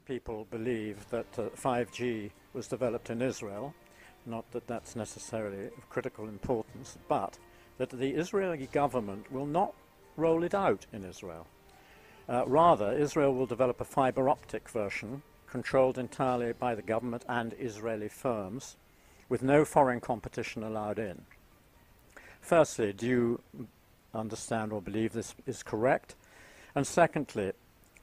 people believe that 5G was developed in Israel, not that that's necessarily of critical importance, but that the Israeli government will not roll it out in Israel. Rather, Israel will develop a fiber optic version controlled entirely by the government and Israeli firms, with no foreign competition allowed in. Firstly, do you understand or believe this is correct? And secondly,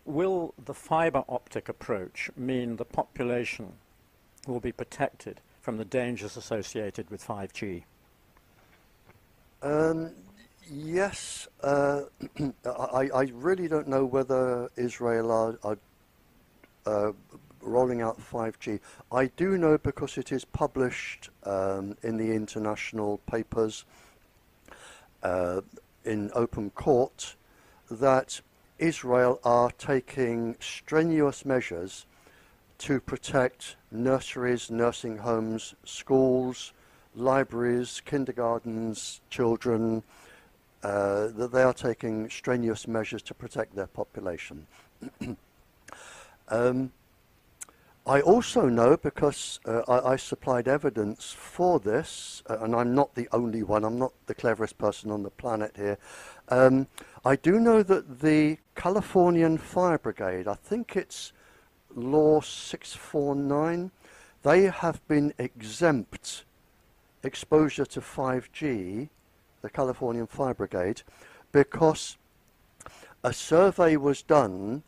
will the fiber optic approach mean the population will be protected from the dangers associated with 5G? Yes, I really don't know whether Israel are rolling out 5G. I do know, because it is published in the international papers in open court, that Israel are taking strenuous measures to protect nurseries, nursing homes, schools, libraries, kindergartens, children. That they are taking strenuous measures to protect their population. I also know, because I supplied evidence for this, and I'm not the only one, I'm not the cleverest person on the planet here. I do know that the Californian Fire Brigade, I think it's Law 649, they have been exempt exposure to 5G, the Californian Fire Brigade, because a survey was done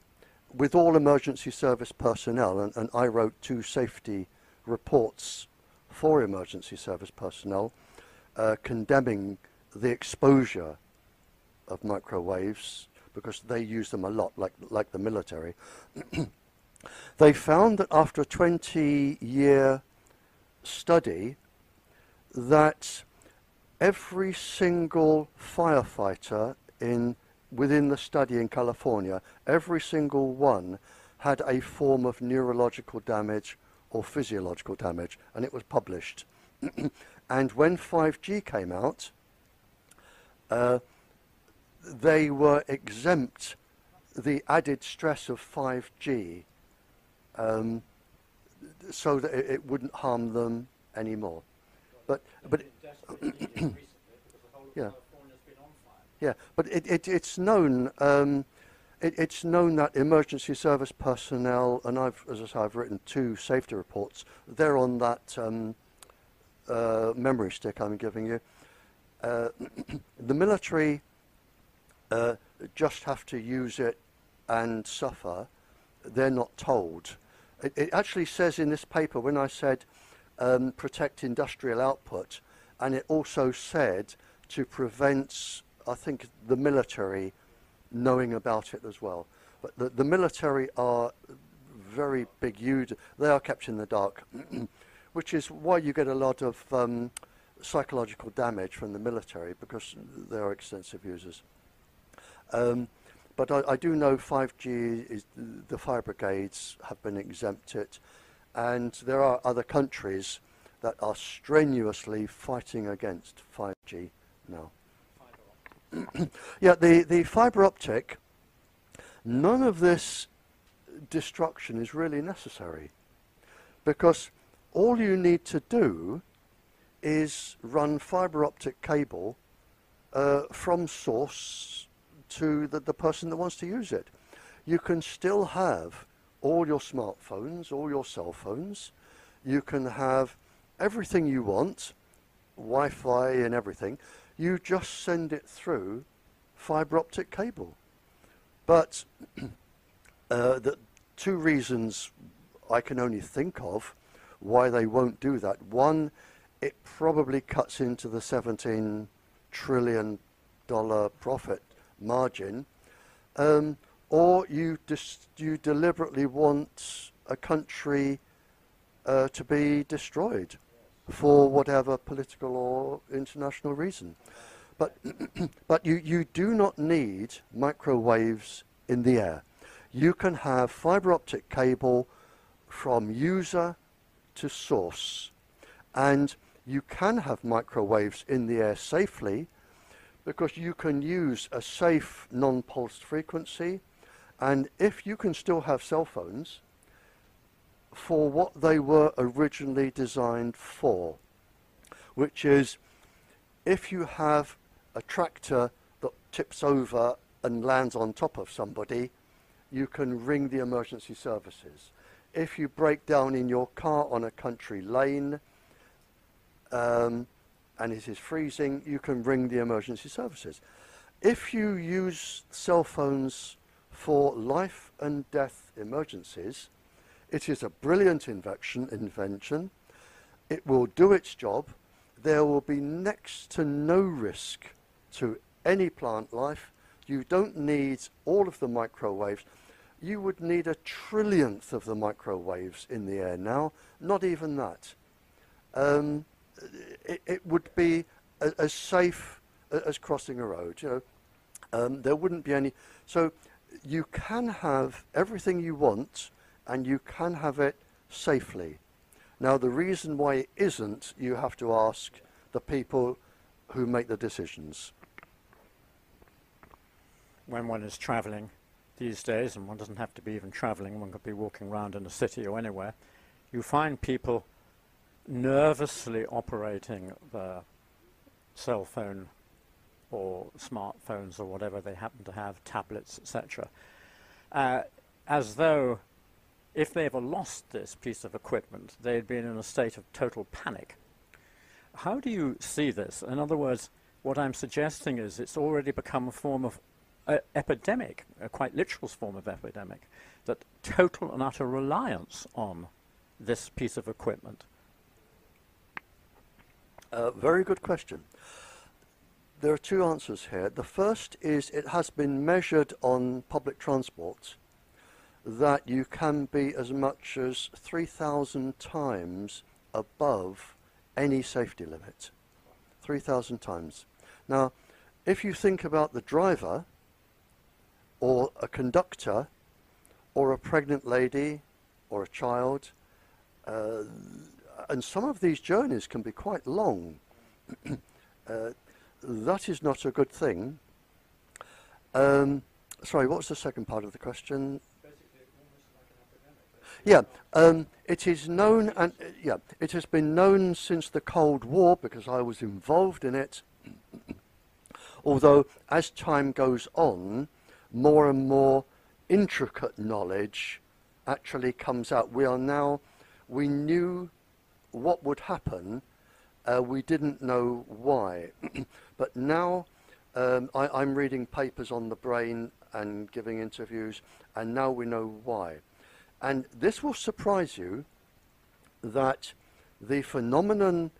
with all emergency service personnel, and I wrote 2 safety reports for emergency service personnel condemning the exposure of microwaves, because they use them a lot, like the military. They found that after a 20-year study that every single firefighter within the study in California, every single one had a form of neurological damage or physiological damage, and it was published. And when 5G came out, they were exempt the added stress of 5G so that it wouldn't harm them anymore. But yeah. Yeah, but it's known. It's known that emergency service personnel, and as I say, I've written 2 safety reports. They're on that memory stick I'm giving you. The military just have to use it and suffer. They're not told. It actually says in this paper, when I said protect industrial output, and it also said to prevent, I think, the military knowing about it as well. But the military are very big users. They are kept in the dark, which is why you get a lot of psychological damage from the military, because they are extensive users. But I do know 5G is, the fire brigades have been exempted, and there are other countries that are strenuously fighting against 5G now. Yeah, the fiber optic, none of this destruction is really necessary, because all you need to do is run fiber optic cable from source to the person that wants to use it. You can still have all your smartphones, all your cell phones. You can have everything you want, Wi-Fi and everything. You just send it through fiber optic cable. But the 2 reasons I can only think of why they won't do that. One, it probably cuts into the $17 trillion profit margin, or you deliberately want a country to be destroyed for whatever political or international reason. But you do not need microwaves in the air. You can have fiber optic cable from user to source, and you can have microwaves in the air safely, because you can use a safe non-pulsed frequency, and if you can still have cell phones, for what they were originally designed for, which is if you have a tractor that tips over and lands on top of somebody, you can ring the emergency services. If you break down in your car on a country lane and it is freezing, you can ring the emergency services. If you use cell phones for life and death emergencies, it is a brilliant invention. It will do its job. There will be next to no risk to any plant life. You don't need all of the microwaves. You would need a trillionth of the microwaves in the air now, not even that. It would be as safe as crossing a road, you know. There wouldn't be any. So you can have everything you want, and you can have it safely. Now, the reason why it isn't, you have to ask the people who make the decisions. When one is travelling these days, and one doesn't have to be even travelling, one could be walking around in a city or anywhere, you find people nervously operating their cell phone or smartphones or whatever they happen to have, tablets, etc., as though if they ever lost this piece of equipment, they'd been in a state of total panic. How do you see this? In other words, what I'm suggesting is it's already become a form of epidemic, a quite literal form of epidemic, that total and utter reliance on this piece of equipment. Very good question. There are two answers here. The first is it has been measured on public transport that you can be as much as 3,000 times above any safety limit. 3,000 times. Now, if you think about the driver, or a conductor, or a pregnant lady, or a child, and some of these journeys can be quite long, that is not a good thing. Sorry, what was the second part of the question? Yeah, it is known, and it has been known since the Cold War because I was involved in it. Although, as time goes on, more and more intricate knowledge actually comes out. We knew what would happen, we didn't know why. But now I'm reading papers on the brain and giving interviews, and now we know why. And this will surprise you that the phenomenon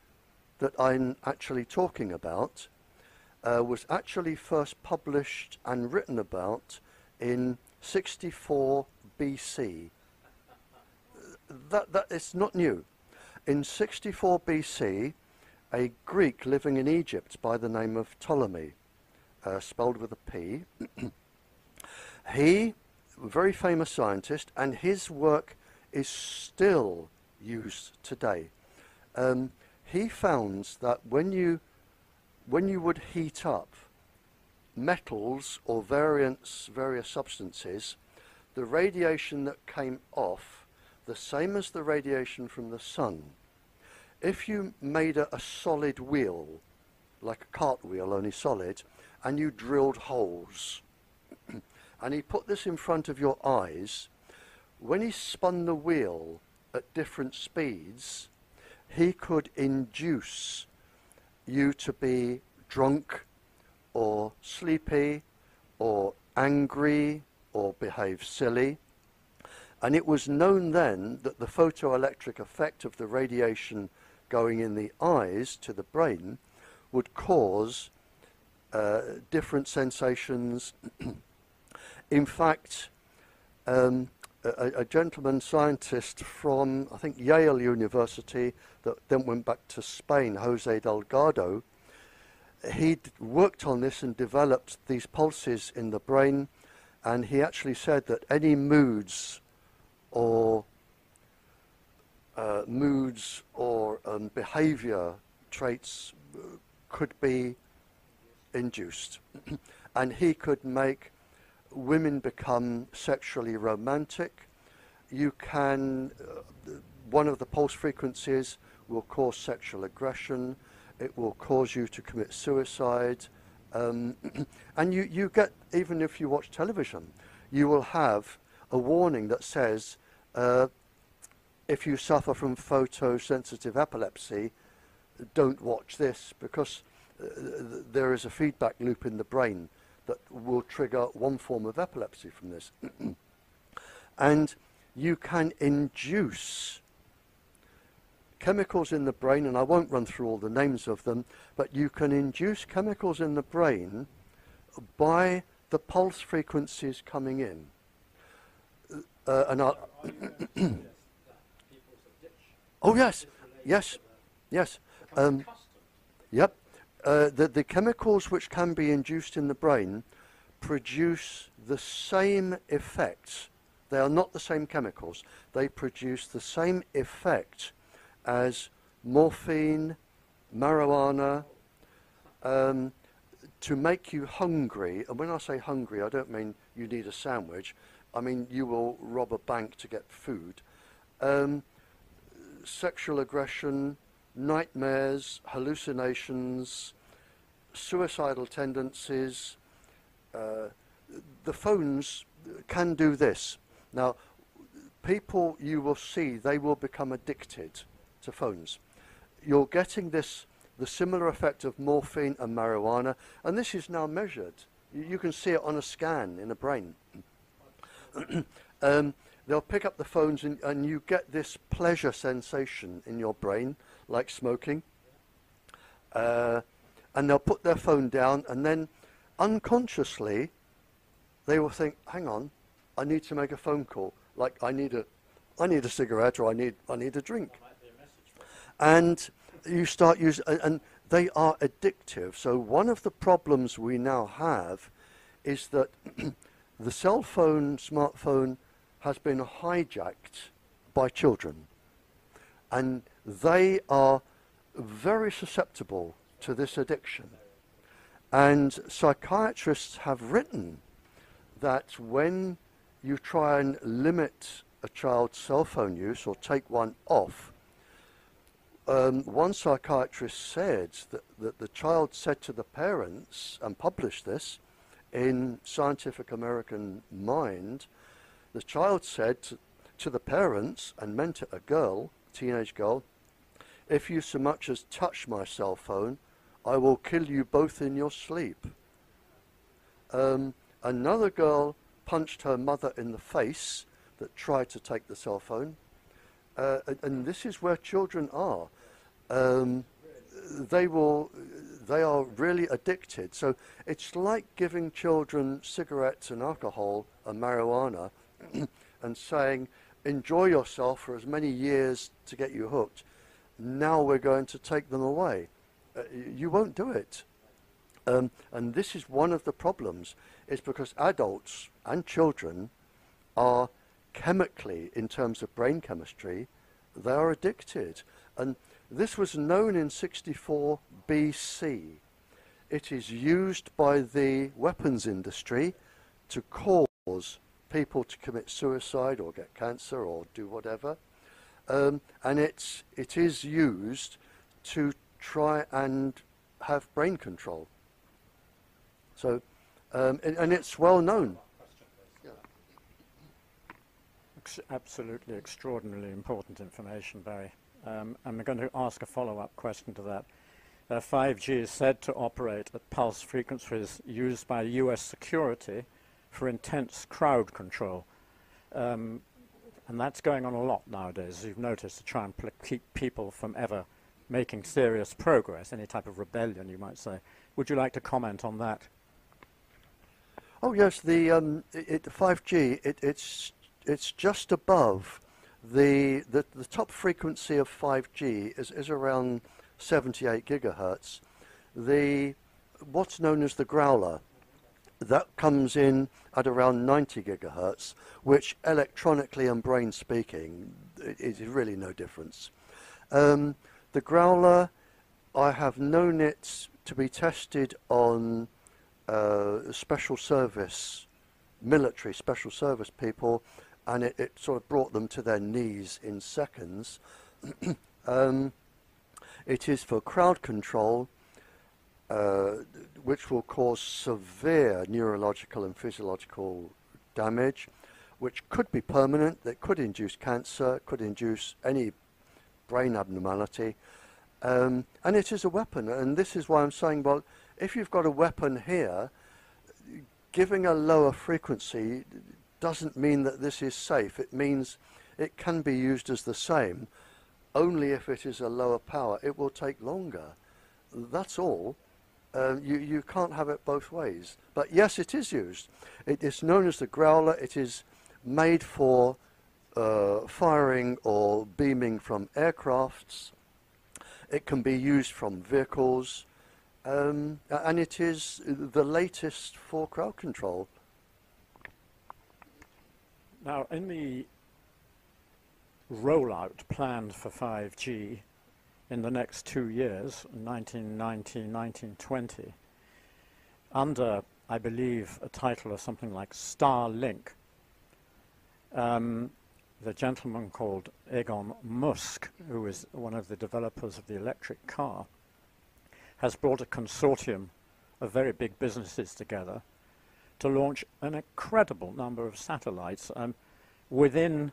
that I'm actually talking about was actually first published and written about in 64 BC. That is not new. In 64 BC, a Greek living in Egypt by the name of Ptolemy, spelled with a P, he, a very famous scientist, and his work is still used today. He found that when you would heat up metals or various substances, the radiation that came off, the same as the radiation from the sun, if you made a solid wheel, like a cartwheel, only solid, and you drilled holes, and he put this in front of your eyes, when he spun the wheel at different speeds, he could induce you to be drunk or sleepy or angry or behave silly. And it was known then that the photoelectric effect of the radiation going in the eyes to the brain would cause different sensations. In fact, a gentleman scientist from, I think, Yale University that then went back to Spain, Jose Delgado, he'd worked on this and developed these pulses in the brain, and he actually said that any moods or behavior traits could be induced. And he could make women become sexually romantic. you can, one of the pulse frequencies will cause sexual aggression, it will cause you to commit suicide, and you get, even if you watch television, you will have a warning that says, if you suffer from photosensitive epilepsy, don't watch this, because there is a feedback loop in the brain that will trigger one form of epilepsy from this. And you can induce chemicals in the brain, and I won't run through all the names of them, but you can induce chemicals in the brain by the pulse frequencies coming in. And I'll oh yes, yes, yes. Yep. The chemicals which can be induced in the brain produce the same effects. They are not the same chemicals. They produce the same effect as morphine, marijuana, to make you hungry. And when I say hungry, I don't mean you need a sandwich. I mean you will rob a bank to get food. Sexual aggression, nightmares, hallucinations, suicidal tendencies. The phones can do this. Now, people, you will see, they will become addicted to phones. You're getting this, the similar effect of morphine and marijuana, and this is now measured. You can see it on a scan in the brain. They'll pick up the phones and you get this pleasure sensation in your brain, like smoking. And they'll put their phone down, and then unconsciously they will think, hang on, I need to make a phone call. Like I need a cigarette, or I need a drink. And you start using, and they are addictive. So one of the problems we now have is that the cell phone, smartphone, has been hijacked by children, and they are very susceptible to this addiction. And psychiatrists have written that when you try and limit a child's cell phone use or take one off, one psychiatrist said that the child said to the parents, and published this in Scientific American Mind, the child said to the parents, and meant it a girl, teenage girl, if you so much as touch my cell phone, I will kill you both in your sleep. Another girl punched her mother in the face that tried to take the cell phone. And this is where children are. They are really addicted. So it's like giving children cigarettes and alcohol and marijuana and saying, enjoy yourself for as many years to get you hooked. Now we're going to take them away. You won't do it. And this is one of the problems, is because adults and children are chemically, in terms of brain chemistry, they are addicted. And this was known in 64 BC. It is used by the weapons industry to cause people to commit suicide or get cancer or do whatever. And it is used to try and have brain control. So, and it's well known. Absolutely extraordinarily important information, Barry. I'm going to ask a follow-up question to that. 5G is said to operate at pulse frequencies used by US security for intense crowd control. And that's going on a lot nowadays, as you've noticed, to try and keep people from ever making serious progress, any type of rebellion, you might say. Would you like to comment on that? Oh yes, the 5G, it's just above the top frequency of 5G is around 78 gigahertz. What's known as the growler, that comes in at around 90 gigahertz, which electronically and brain speaking is really no difference. The growler, I have known it to be tested on special service, military special service people, and it sort of brought them to their knees in seconds. It is for crowd control, which will cause severe neurological and physiological damage, which could be permanent, that could induce cancer, could induce any brain abnormality. And it is a weapon, and this is why I'm saying, well, if you've got a weapon here, giving a lower frequency doesn't mean that this is safe. It means it can be used as the same, only if it is a lower power. It will take longer. That's all. You can't have it both ways. But yes, it is used. It is known as the growler. It is made for firing or beaming from aircrafts. It can be used from vehicles. And it is the latest for crowd control. Now, in the rollout planned for 5G in the next 2 years, 1919, 1920, under, I believe, a title of something like Starlink, the gentleman called Elon Musk, who is one of the developers of the electric car, has brought a consortium of very big businesses together to launch an incredible number of satellites. Within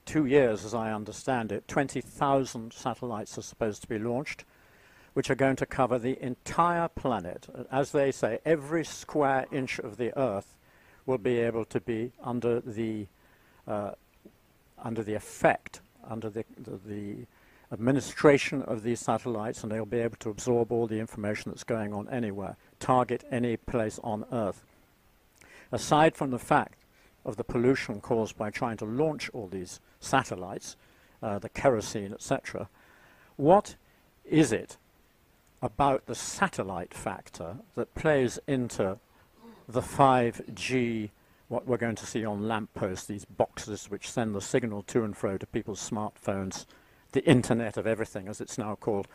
2 years, as I understand it, 20,000 satellites are supposed to be launched, which are going to cover the entire planet. As they say, every square inch of the Earth will be able to be under the effect, under the administration of these satellites, and they'll be able to absorb all the information that's going on anywhere, target any place on Earth. Aside from the fact of the pollution caused by trying to launch all these satellites, the kerosene, etc., what is it about the satellite factor that plays into the 5G, what we're going to see on lampposts, these boxes which send the signal to and fro to people's smartphones, the Internet of Everything, as it's now called?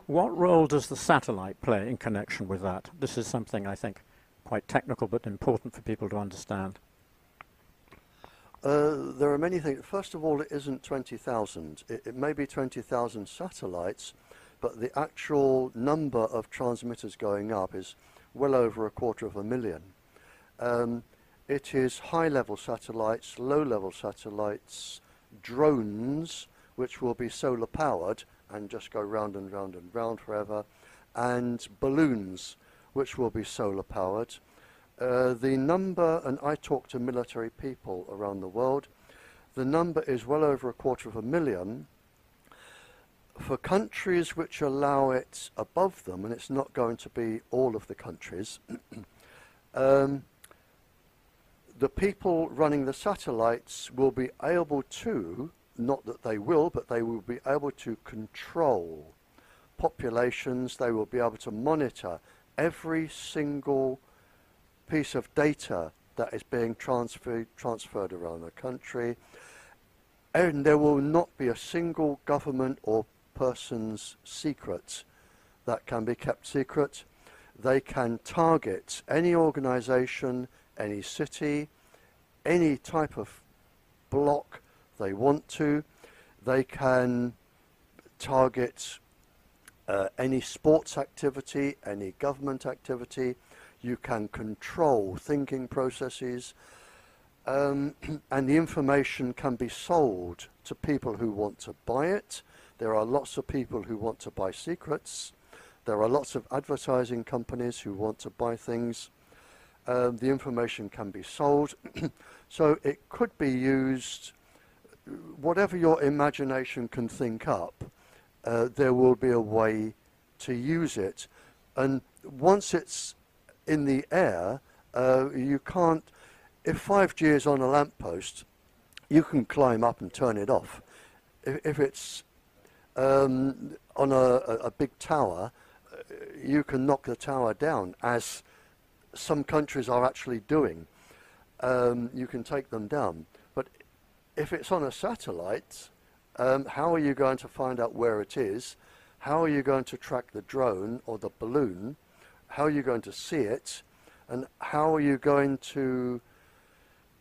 What role does the satellite play in connection with that? This is something, I think, quite technical but important for people to understand. There are many things. First of all, it isn't 20,000. It may be 20,000 satellites, but the actual number of transmitters going up is well over 250,000. It is high-level satellites, low-level satellites, drones, which will be solar-powered and just go round and round and round forever, and balloons, which will be solar-powered. The number, and I talk to military people around the world, the number is well over 250,000. For countries which allow it above them, and it's not going to be all of the countries, the people running the satellites will be able to, not that they will, but they will be able to control populations. They will be able to monitor every single piece of data that is being transferred around the country, and there will not be a single government or person's secret that can be kept secret. They can target any organization, any city, any type of block they want to. They can target any sports activity, any government activity. You can control thinking processes, and the information can be sold to people who want to buy it. There are lots of people who want to buy secrets. There are lots of advertising companies who want to buy things. The information can be sold. So it could be used, whatever your imagination can think up, there will be a way to use it. And once it's in the air, you can't, if 5G is on a lamppost, you can climb up and turn it off. If it's on a big tower, you can knock the tower down, as some countries are actually doing. You can take them down. But if it's on a satellite, how are you going to find out where it is? How are you going to track the drone or the balloon? How are you going to see it? And how are you going to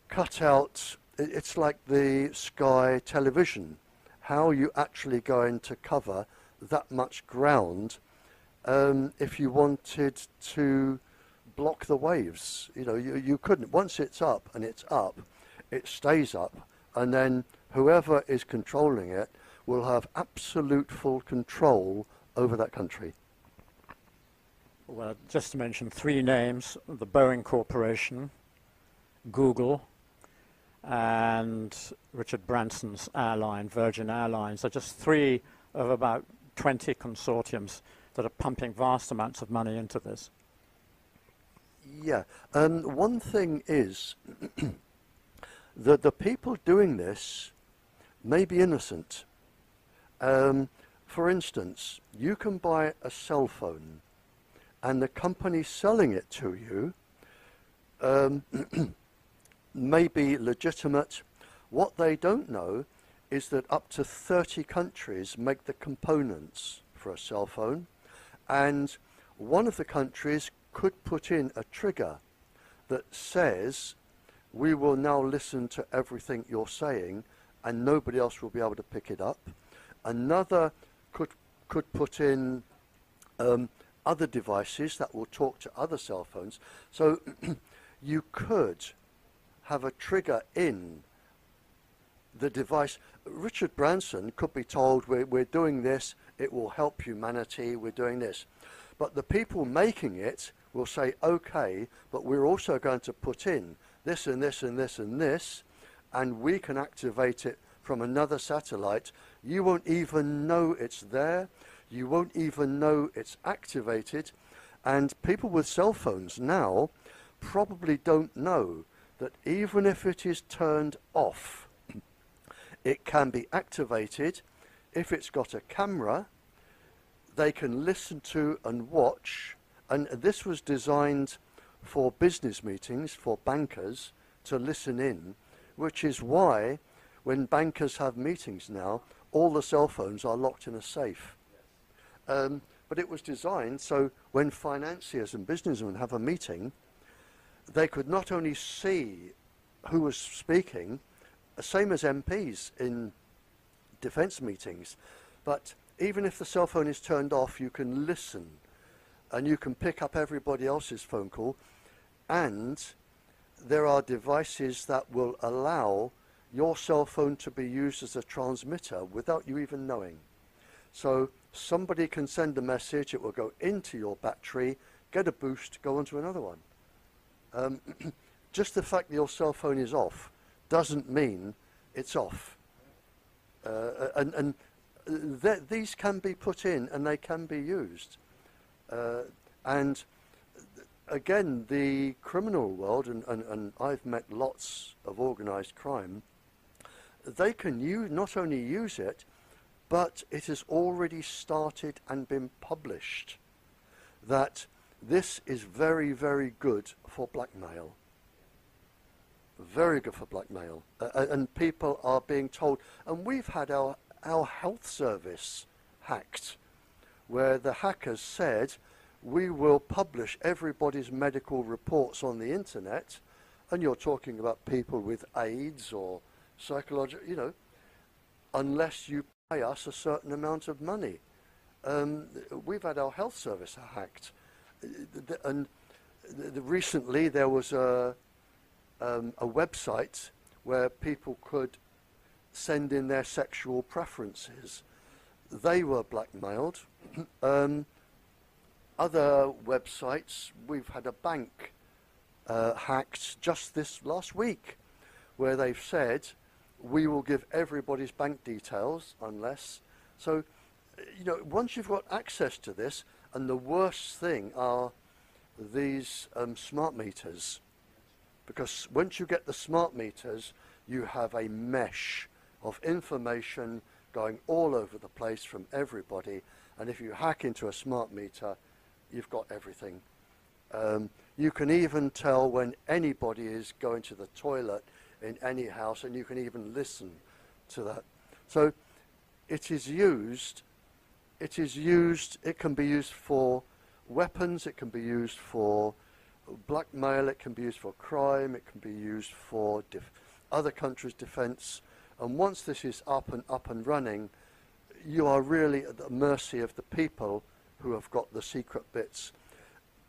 cut out it's like the Sky television. How are you actually going to cover that much ground if you wanted to block the waves? You know, you couldn't. Once it's up and it's up, it stays up, and then whoever is controlling it will have absolute full control over that country. Well, just to mention three names: the Boeing Corporation, Google, and Richard Branson's airline, Virgin Airlines, are just three of about 20 consortiums that are pumping vast amounts of money into this. Yeah, one thing is that the people doing this may be innocent. For instance, you can buy a cell phone and the company selling it to you may be legitimate. What they don't know is that up to 30 countries make the components for a cell phone, and one of the countries could put in a trigger that says, we will now listen to everything you're saying and nobody else will be able to pick it up. Another could put in other devices that will talk to other cell phones. So you could have a trigger in the device. Richard Branson could be told, we're doing this, it will help humanity, we're doing this. But the people making it will say, okay, but we're also going to put in this and this and this and this, and we can activate it from another satellite. You won't even know it's there. You won't even know it's activated. And people with cell phones now probably don't know that even if it is turned off, it can be activated. If it's got a camera, they can listen to and watch. And this was designed for business meetings, for bankers to listen in, which is why when bankers have meetings now, all the cell phones are locked in a safe. But it was designed so when financiers and businessmen have a meeting, they could not only see who was speaking, same as MPs in defence meetings, but even if the cell phone is turned off, you can listen and you can pick up everybody else's phone call, and there are devices that will allow your cell phone to be used as a transmitter without you even knowing. So somebody can send a message, it will go into your battery, get a boost, go on to another one. Just the fact that your cell phone is off doesn't mean it's off. These can be put in and they can be used. And again, the criminal world, and I've met lots of organised crime, they can not only use it, but it has already started and been published that this is very, very good for blackmail. Very good for blackmail. And people are being told, and we've had our health service hacked, where the hackers said, we will publish everybody's medical reports on the internet, and you're talking about people with AIDS or psychological, you know, unless you pay us a certain amount of money. We've had our health service hacked. And recently there was a website where people could send in their sexual preferences. They were blackmailed. Other websites, we've had a bank hacked just this last week, where they've said, we will give everybody's bank details unless. So, you know, once you've got access to this, and the worst thing are these smart meters, because once you get the smart meters, you have a mesh of information going all over the place from everybody, and if you hack into a smart meter, you've got everything. You can even tell when anybody is going to the toilet in any house, and you can even listen to that. So it is used, it can be used for weapons, it can be used for blackmail, it can be used for crime, it can be used for other countries' defence, and once this is up and running, you are really at the mercy of the people who have got the secret bits.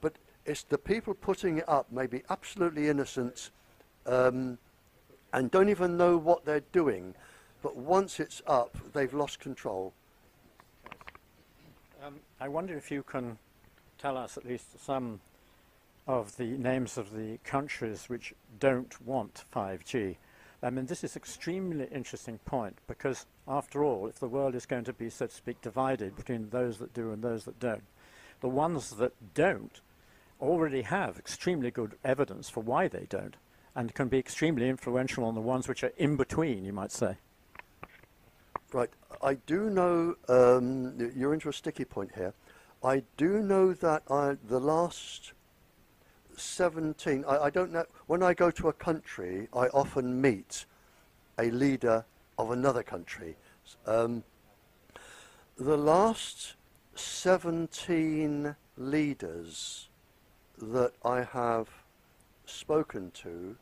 But it's the people putting it up may be absolutely innocent and don't even know what they're doing, but once it's up, they've lost control. I wonder if you can tell us at least some of the names of the countries which don't want 5G. I mean, this is an extremely interesting point, because after all, if the world is going to be, so to speak, divided between those that do and those that don't, the ones that don't already have extremely good evidence for why they don't, and can be extremely influential on the ones which are in between, you might say. Right. I do know, you're into a sticky point here. I do know that the last 17, I don't know, when I go to a country, I often meet a leader of another country. The last 17 leaders that I have spoken to,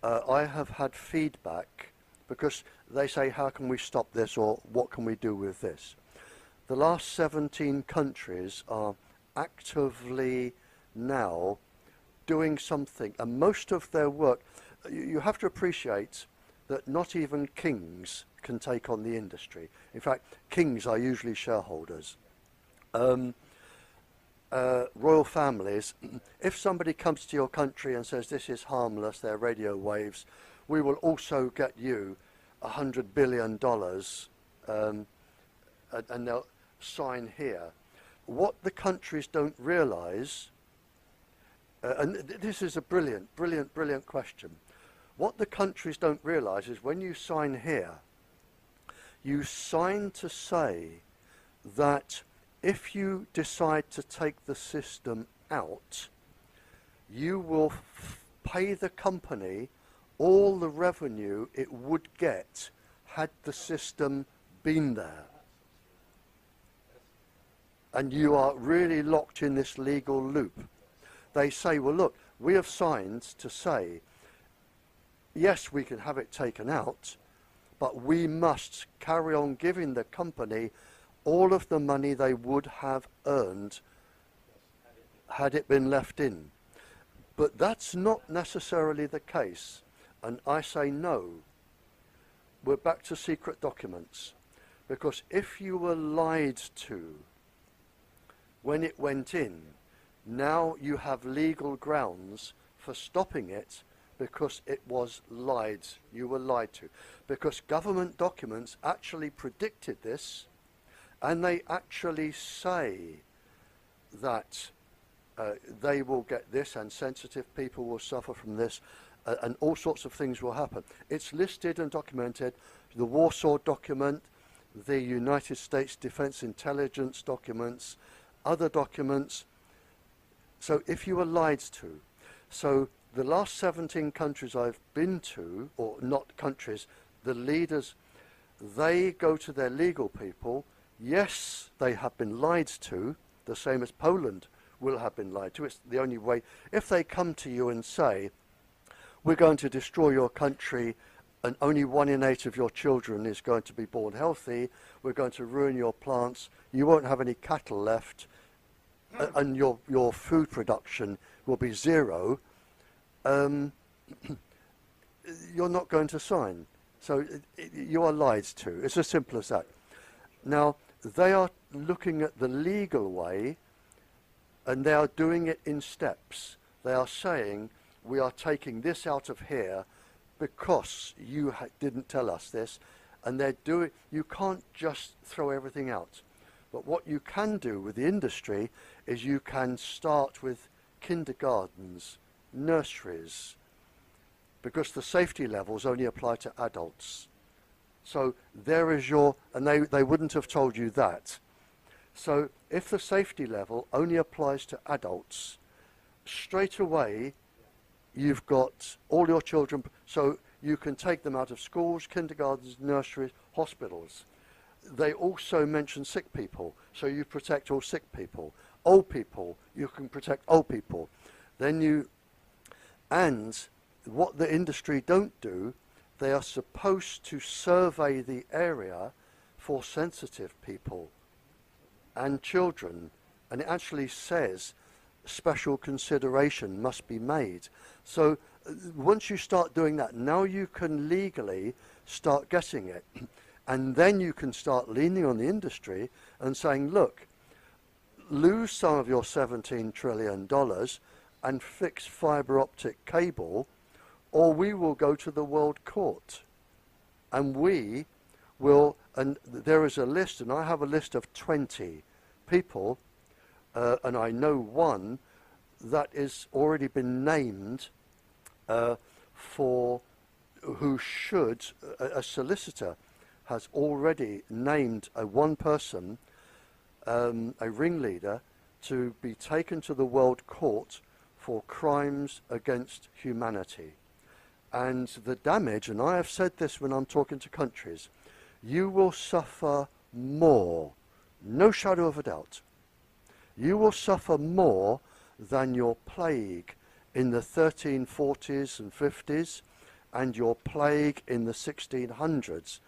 I have had feedback, because they say, how can we stop this, or what can we do with this? The last 17 countries are actively now doing something, and most of their work, you have to appreciate that not even kings can take on the industry. In fact, kings are usually shareholders. Royal families, if somebody comes to your country and says this is harmless, they're radio waves, we will also get you $100 billion, and they'll sign here. What the countries don't realise, and this is a brilliant question. What the countries don't realise is when you sign here, you sign to say that if you decide to take the system out, you will pay the company all the revenue it would get had the system been there. And you are really locked in this legal loop. They say, well, look, we have signed to say, yes, we can have it taken out, but we must carry on giving the company all of the money they would have earned had it been left in. But that's not necessarily the case. And I say no. We're back to secret documents. Because if you were lied to when it went in, now you have legal grounds for stopping it because it was lied. You were lied to. Because government documents actually predicted this, and they actually say that they will get this, and sensitive people will suffer from this, and all sorts of things will happen. It's listed and documented. The Warsaw document, the United States Defense Intelligence documents, other documents. So if you were lied to, so the last 17 countries I've been to, or not countries, the leaders, they go to their legal people. Yes, they have been lied to, the same as Poland will have been lied to. It's the only way. If they come to you and say, we're going to destroy your country and only 1 in 8 of your children is going to be born healthy, we're going to ruin your plants, you won't have any cattle left, and your food production will be zero, you're not going to sign. So you are lied to. It's as simple as that. Now, they are looking at the legal way, and they are doing it in steps. They are saying, we are taking this out of here because you didn't tell us this, and they're doing. You can't just throw everything out. But what you can do with the industry is you can start with kindergartens, nurseries, because the safety levels only apply to adults. So there is your, and they wouldn't have told you that. So if the safety level only applies to adults, straight away you've got all your children, so you can take them out of schools, kindergartens, nurseries, hospitals. They also mention sick people, so you protect all sick people. Old people, you can protect old people. Then you, and what the industry don't do, they are supposed to survey the area for sensitive people and children, and it actually says special consideration must be made. So once you start doing that, now you can legally start getting it. And then you can start leaning on the industry and saying, look, lose some of your $17 trillion and fix fiber optic cable, or we will go to the World Court. And we will, and there is a list, and I have a list of 20 people, and I know one that is already been named for who should, a solicitor has already named one person, a ringleader, to be taken to the World Court for crimes against humanity. And the damage, and I have said this when I'm talking to countries, you will suffer more, no shadow of a doubt. You will suffer more than your plague in the 1340s and 50s and your plague in the 1600s.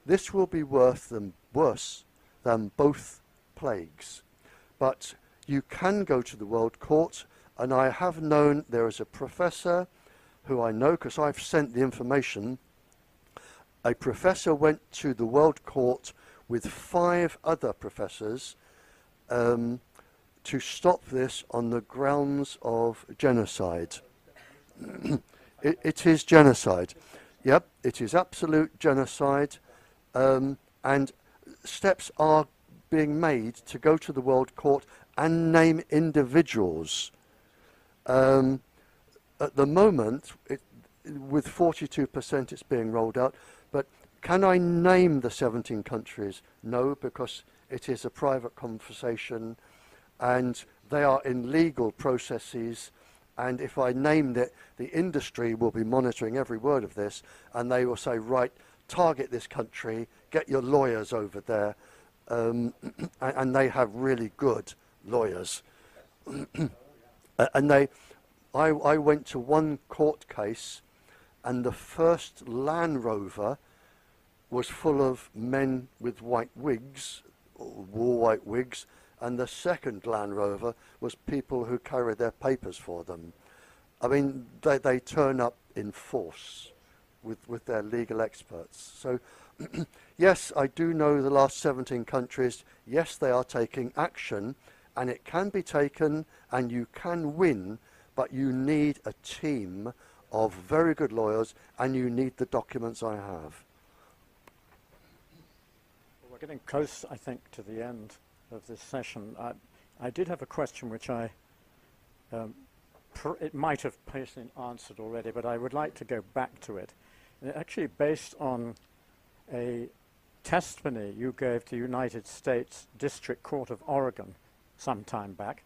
This will be worse than both plagues. But you can go to the World Court, and I have known there is a professor who I know because I've sent the information. A professor went to the World Court with 5 other professors to stop this on the grounds of genocide. It is genocide. Yep, it is absolute genocide. And steps are being made to go to the World Court and name individuals. At the moment, with 42% it's being rolled out, but can I name the 17 countries? No, because it is a private conversation and they are in legal processes, and if I named it, the industry will be monitoring every word of this, and they will say, right, target this country, get your lawyers over there, and they have really good lawyers. And I went to one court case, and the first Land Rover was full of men with white wigs, wore white wigs, and the second Land Rover was people who carried their papers for them. I mean, they turn up in force with their legal experts. So, yes, I do know the last 17 countries, yes, they are taking action, and it can be taken, and you can win, but you need a team of very good lawyers, and you need the documents I have. Well, we're getting close, I think, to the end of this session. I did have a question which it might have personally answered already, but I would like to go back to it. And actually based on a testimony you gave to United States District Court of Oregon some time back,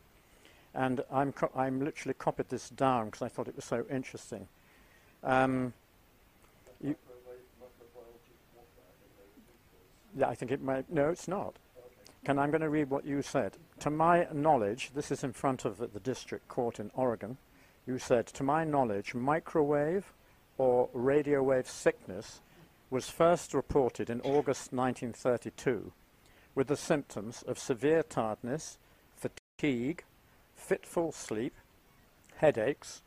and I'm literally copied this down because I thought it was so interesting. Yeah, I think it might. No, it's not. I'm going to read what you said. To my knowledge, this is in front of the district court in Oregon. You said, to my knowledge, microwave or radio wave sickness was first reported in August 1932 with the symptoms of severe tiredness, fatigue, fitful sleep, headaches,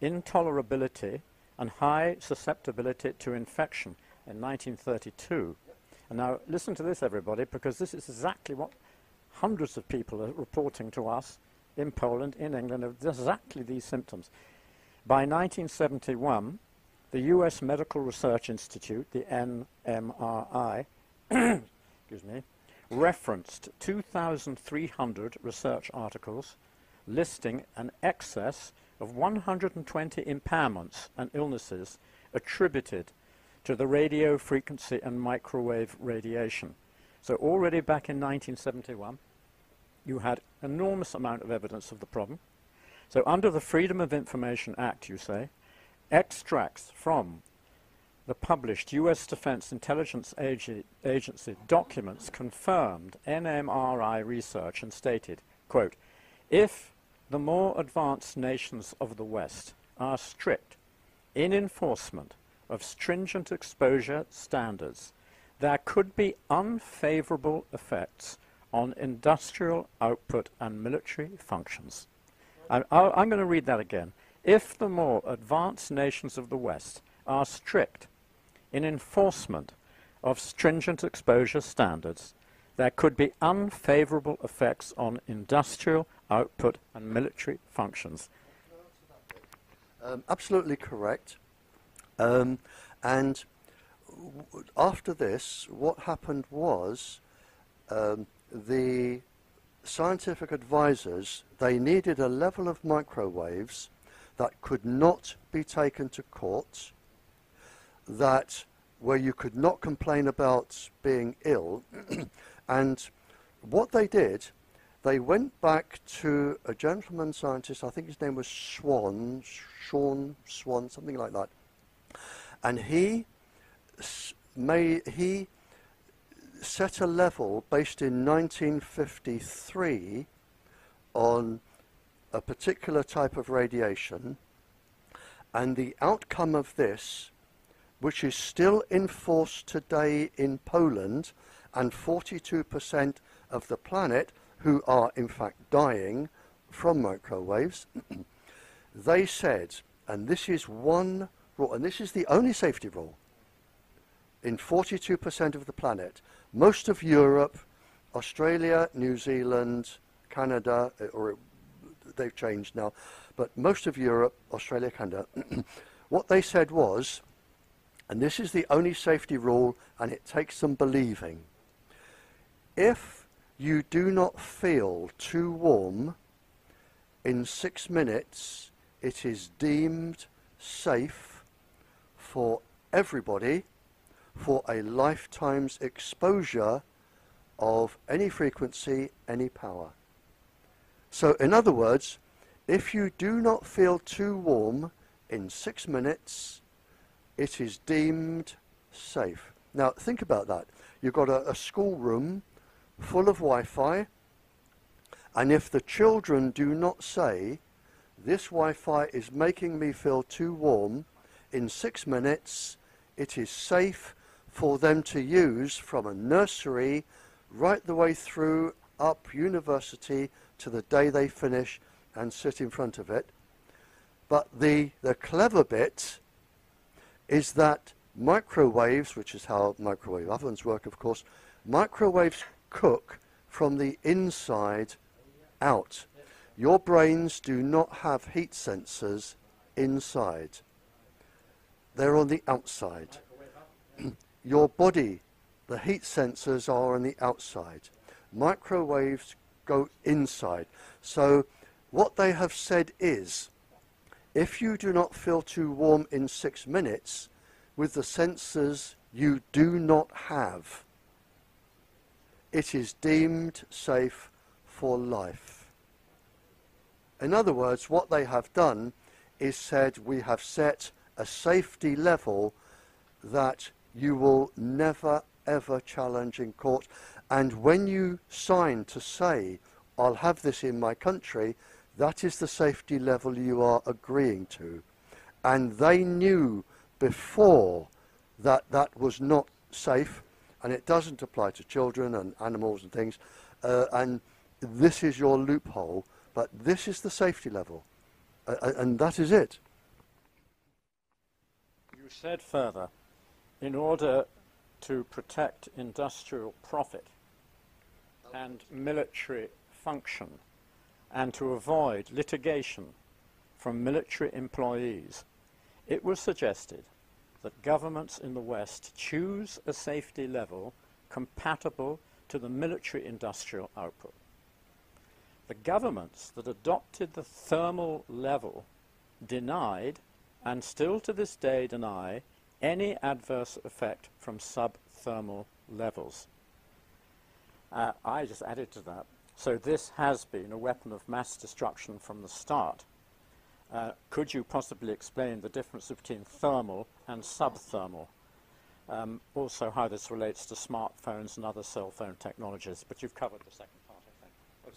intolerability, and high susceptibility to infection in 1932. And now listen to this, everybody, because this is exactly what hundreds of people are reporting to us in Poland, in England, of exactly these symptoms. By 1971, the US Medical Research Institute, the NMRI, excuse me, referenced 2,300 research articles listing an excess of 120 impairments and illnesses attributed to the radio frequency and microwave radiation. So already back in 1971, you had enormous amount of evidence of the problem. So under the Freedom of Information Act, you say, extracts from the published US Defense Intelligence Agency documents confirmed NMRI research and stated, quote, if the more advanced nations of the West are strict in enforcement of stringent exposure standards, there could be unfavorable effects on industrial output and military functions. I'm going to read that again. If the more advanced nations of the West are strict in enforcement of stringent exposure standards, there could be unfavorable effects on industrial output and military functions. Absolutely correct. And after this, what happened was the scientific advisors, they needed a level of microwaves that could not be taken to court, that where you could not complain about being ill. And what they did, they went back to a gentleman scientist, I think his name was Sean Swan, something like that. And he set a level based in 1953 on a particular type of radiation, and the outcome of this, which is still in force today in Poland, and 42% of the planet who are in fact dying from microwaves, they said, and this is one rule, and this is the only safety rule, in 42% of the planet, most of Europe, Australia, New Zealand, Canada, or they've changed now, but most of Europe, Australia, Canada, what they said was, and this is the only safety rule, and it takes some believing, if you do not feel too warm in 6 minutes, it is deemed safe for everybody for a lifetime's exposure of any frequency, any power. So in other words, if you do not feel too warm in 6 minutes, it is deemed safe. Now think about that. You've got a schoolroom full of Wi-Fi, and if the children do not say, this Wi-Fi is making me feel too warm, in 6 minutes it is safe for them to use from a nursery right the way through up university to the day they finish and sit in front of it. But the clever bit is that microwaves, which is how microwave ovens work, of course, microwaves cook from the inside out. Your brains do not have heat sensors inside. They're on the outside. Your body, the heat sensors are on the outside. Microwaves go inside. So what they have said is, if you do not feel too warm in 6 minutes with the sensors you do not have, it is deemed safe for life. In other words, what they have done is said, we have set a safety level that you will never ever challenge in court. And when you sign to say, I'll have this in my country, that is the safety level you are agreeing to. And they knew before that that was not safe, and it doesn't apply to children and animals and things, and this is your loophole, but this is the safety level, and that is it. You said further, in order to protect industrial profit and military function, and to avoid litigation from military employees, it was suggested that governments in the West choose a safety level compatible to the military industrial output. The governments that adopted the thermal level denied, and still to this day deny, any adverse effect from subthermal levels. I just added to that. So this has been a weapon of mass destruction from the start. Could you possibly explain the difference between thermal and subthermal? Also how this relates to smartphones and other cell phone technologies, but you've covered the second part, I think.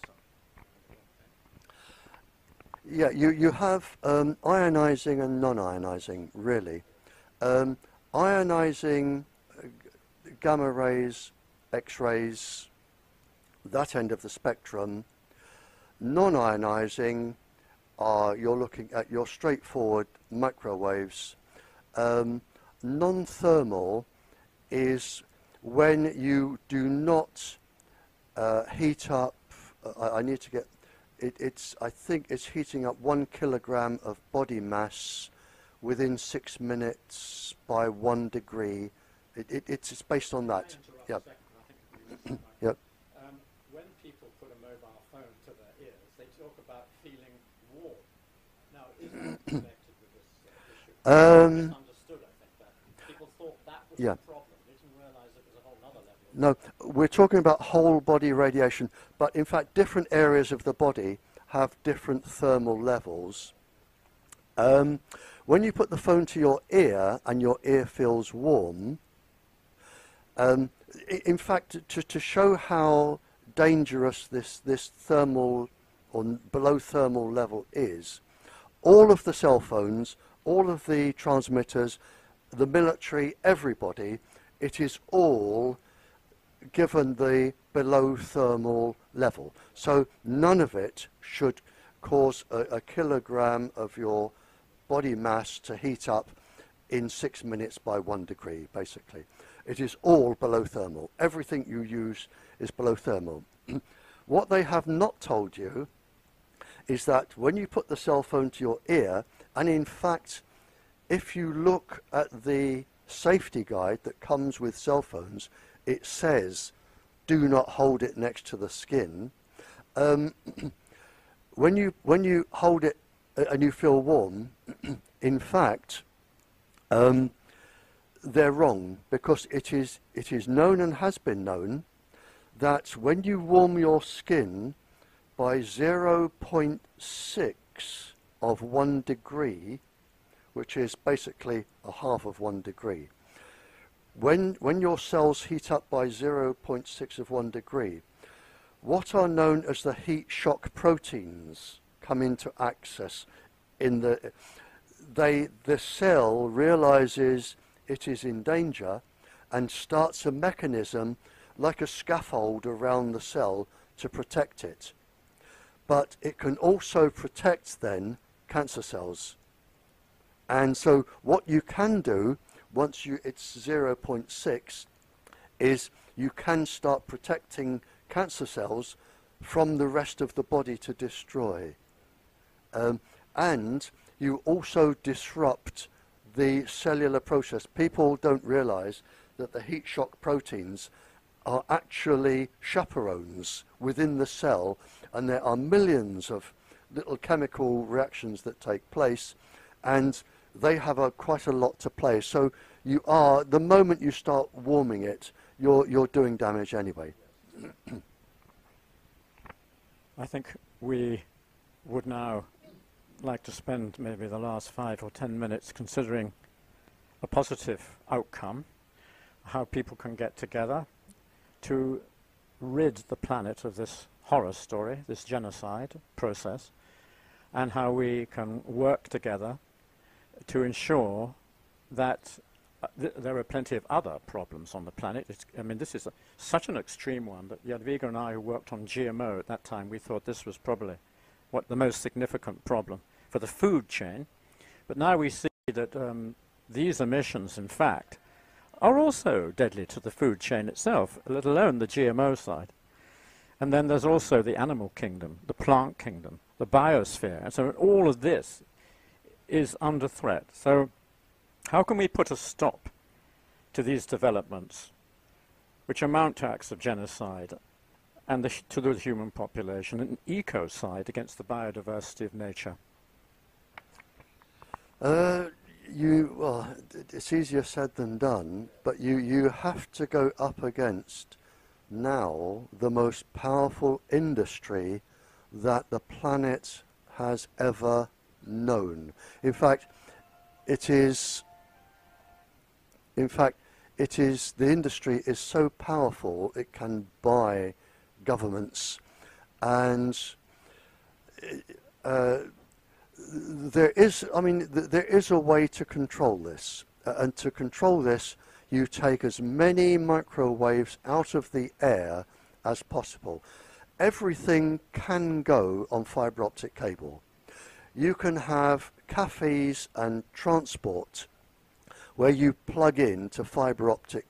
Yeah, you have ionizing and non-ionizing, really. Ionizing, gamma rays, X-rays, that end of the spectrum. Non-ionizing are, you're looking at your straightforward microwaves. Non-thermal is when you do not heat up, I need to get, I think it's heating up 1 kilogram of body mass within 6 minutes by 1 degree. It's based on that. Yep. Yep. When people put a mobile phone to their ears, they talk about feeling warm. Now, is that connected with this issue? Misunderstood, I think, that. People thought that was the problem. They didn't realize it was a whole other level. No, we're talking about whole body radiation, but in fact different areas of the body have different thermal levels. When you put the phone to your ear and your ear feels warm, in fact, to show how dangerous this thermal or below thermal level is, all of the cell phones, all of the transmitters, the military, everybody, it is all given the below thermal level. So none of it should cause a kilogram of your body mass to heat up in 6 minutes by 1 degree, basically. It is all below thermal. Everything you use is below thermal. What they have not told you is that when you put the cell phone to your ear, and in fact, if you look at the safety guide that comes with cell phones, it says, do not hold it next to the skin. When you hold it and you feel warm, in fact, they're wrong, because it is known and has been known that when you warm your skin by 0.6 of 1 degree, which is basically a half of 1 degree, when your cells heat up by 0.6 of 1 degree, what are known as the heat shock proteins come into access. In the cell realizes it is in danger and starts a mechanism like a scaffold around the cell to protect it. But it can also protect then cancer cells. And so what you can do once it's 0.6 is you can start protecting cancer cells from the rest of the body to destroy. And you also disrupt the cellular process. People don't realize that the heat shock proteins are actually chaperones within the cell, and there are millions of little chemical reactions that take place, and they have quite a lot to play. So the moment you start warming it, you're doing damage anyway. I think we would now like to spend maybe the last 5 or 10 minutes considering a positive outcome, how people can get together to rid the planet of this horror story, this genocide process, and how we can work together to ensure that there are plenty of other problems on the planet. I mean, this is such an extreme one that Jadwiga and I, who worked on GMO at that time, we thought this was probably the most significant problem for the food chain. But now we see that these emissions, in fact, are also deadly to the food chain itself, let alone the GMO side. And then there's also the animal kingdom, the plant kingdom, the biosphere. And so all of this is under threat. So how can we put a stop to these developments, which amount to acts of genocide and to the human population, an ecocide against the biodiversity of nature? Well, it's easier said than done, but you have to go up against now the most powerful industry that the planet has ever known. In fact, the industry is so powerful it can buy governments, and there is, I mean, there is a way to control this. And to control this, you take as many microwaves out of the air as possible. Everything can go on fibre optic cable. You can have cafes and transport where you plug in to fibre optic.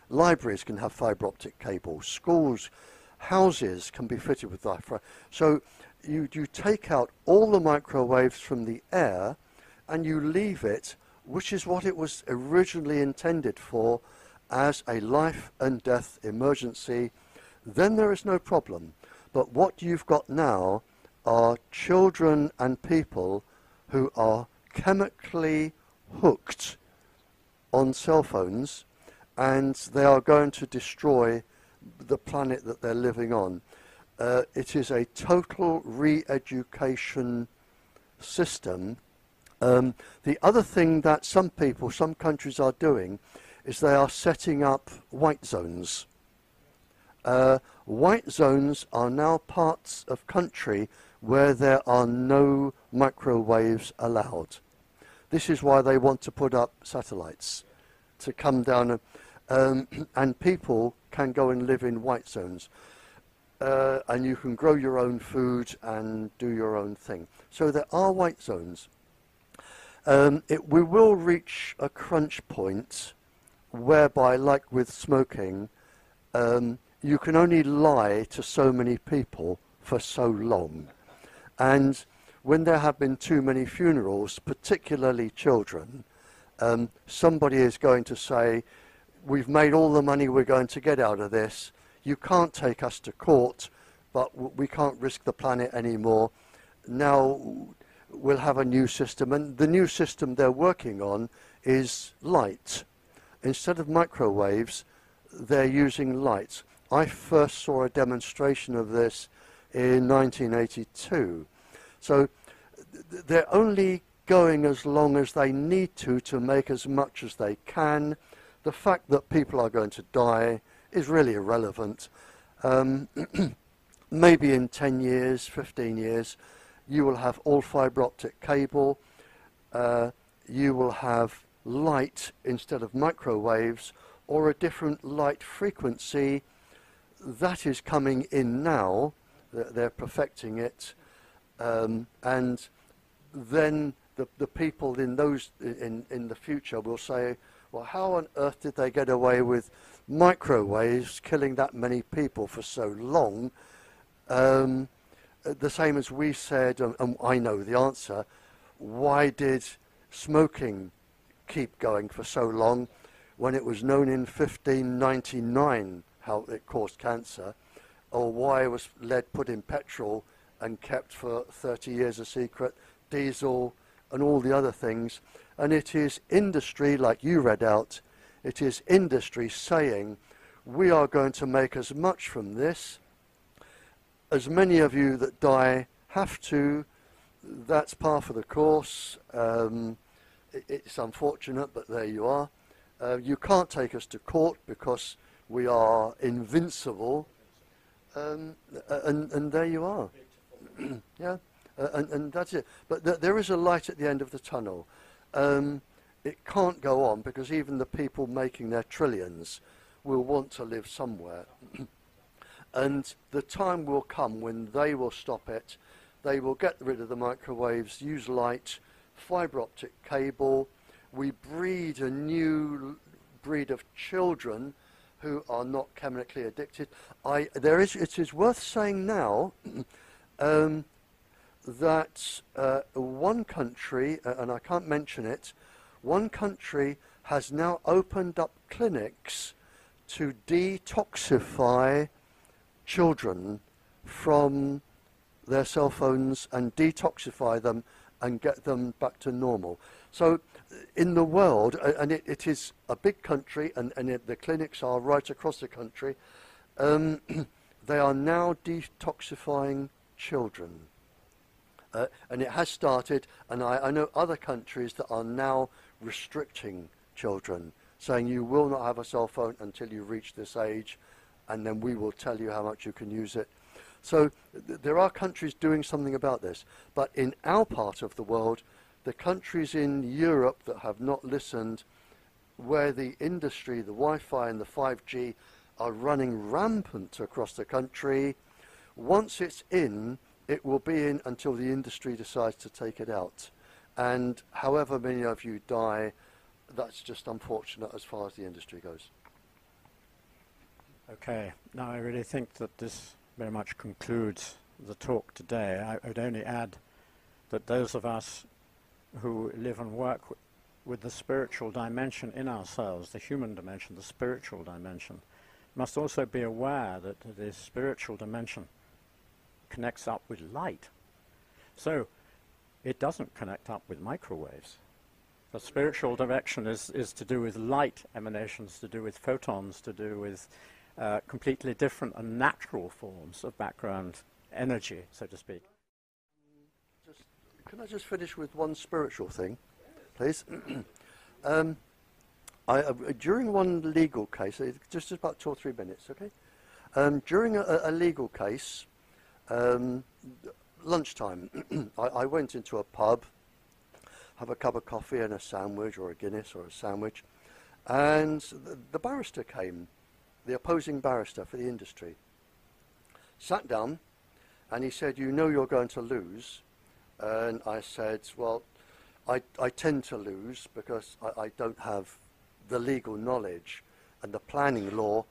Libraries can have fibre optic cables. Schools, houses can be fitted with that. So you take out all the microwaves from the air and you leave it, which is what it was originally intended for, as a life and death emergency. Then there is no problem. But what you've got now are children and people who are chemically hooked on cell phones, and they are going to destroy the planet that they're living on. It is a total re-education system. The other thing that some countries are doing is they are setting up white zones. White zones are now parts of country where there are no microwaves allowed. This is why they want to put up satellites to come down, and people can go and live in white zones. And you can grow your own food and do your own thing. So there are white zones. We will reach a crunch point whereby, like with smoking, you can only lie to so many people for so long. And when there have been too many funerals, particularly children, somebody is going to say, we've made all the money we're going to get out of this. You can't take us to court, but we can't risk the planet anymore. Now we'll have a new system. And the new system they're working on is light. Instead of microwaves, they're using light. I first saw a demonstration of this in 1982. So they're only going as long as they need to make as much as they can. The fact that people are going to die is really irrelevant. Maybe in 10 years, 15 years, you will have all fibre optic cable. You will have light instead of microwaves, or a different light frequency. That is coming in now. They're perfecting it. And then the people in the future will say, well, how on earth did they get away with microwaves killing that many people for so long? The same as we said, and I know the answer, why did smoking keep going for so long when it was known in 1599 how it caused cancer? Or why was lead put in petrol and kept for 30 years a secret, diesel and all the other things? And it is industry, like you read out, it is industry saying, we are going to make as much from this. As many of you that die have to, that's par for the course. It's unfortunate, but there you are. You can't take us to court because we are invincible. And there you are. Yeah, and that's it. But there is a light at the end of the tunnel. It can't go on because even the people making their trillions will want to live somewhere. And the time will come when they will stop it. They will get rid of the microwaves, use light, fibre optic cable. We breed a new breed of children who are not chemically addicted. It is worth saying now that one country, and I can't mention it, one country has now opened up clinics to detoxify children from their cell phones and detoxify them and get them back to normal. So in the world, and it is a big country, and the clinics are right across the country, they are now detoxifying children. And it has started, and I know other countries that are now restricting children, saying you will not have a cell phone until you reach this age, and then we will tell you how much you can use it. So there are countries doing something about this. But in our part of the world, the countries in Europe that have not listened, where the industry, the Wi-Fi and the 5G are running rampant across the country, once it's in, it will be in until the industry decides to take it out. And however many of you die, that's just unfortunate as far as the industry goes. Okay, now I really think that this very much concludes the talk today. I would only add that those of us who live and work with the spiritual dimension in ourselves, the human dimension, the spiritual dimension, must also be aware that the spiritual dimension connects up with light. So it doesn't connect up with microwaves. The spiritual direction is to do with light emanations, to do with photons, to do with completely different and natural forms of background energy, so to speak. Can I just finish with one spiritual thing, please? During one legal case, just about 2 or 3 minutes, okay? During a legal case, lunchtime, I went into a pub, have a cup of coffee and a sandwich, or a Guinness or a sandwich, and the barrister came, the opposing barrister for the industry, sat down, and he said, "You know you're going to lose." And I said, "Well, I tend to lose because I don't have the legal knowledge and the planning law,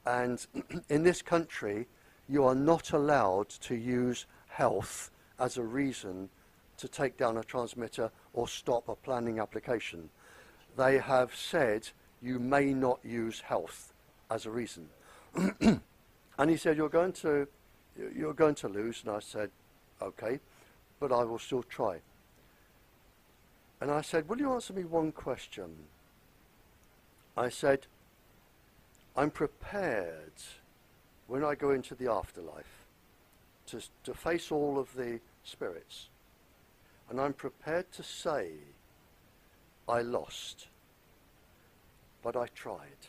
and in this country you are not allowed to use health as a reason to take down a transmitter or stop a planning application. They have said you may not use health as a reason." And he said, you're going to lose." And I said, "Okay, but I will still try." And I said, "Will you answer me one question?" I said, "I'm prepared when I go into the afterlife to face all of the spirits, and I'm prepared to say I lost, but I tried.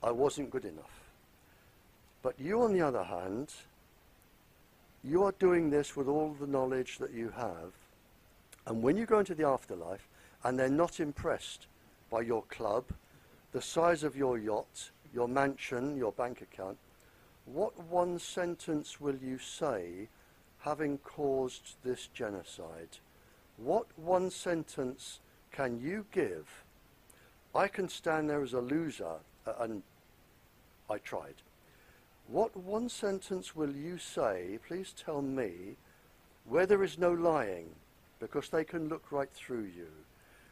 I wasn't good enough. But you, on the other hand, you are doing this with all the knowledge that you have, and when you go into the afterlife and they're not impressed by your club, the size of your yacht, your mansion, your bank account, what one sentence will you say, having caused this genocide? What one sentence can you give? I can stand there as a loser, and I tried. What one sentence will you say, please tell me, where there is no lying, because they can look right through you?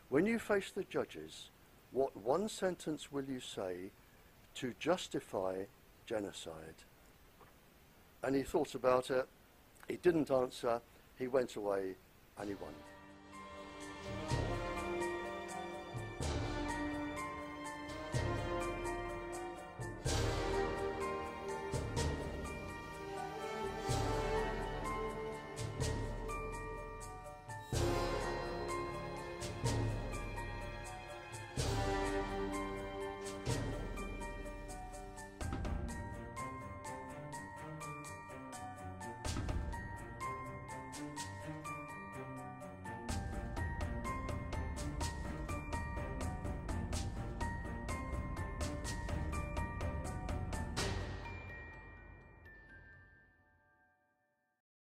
When you face the judges, what one sentence will you say to justify genocide?" And he thought about it, he didn't answer, he went away, and he won.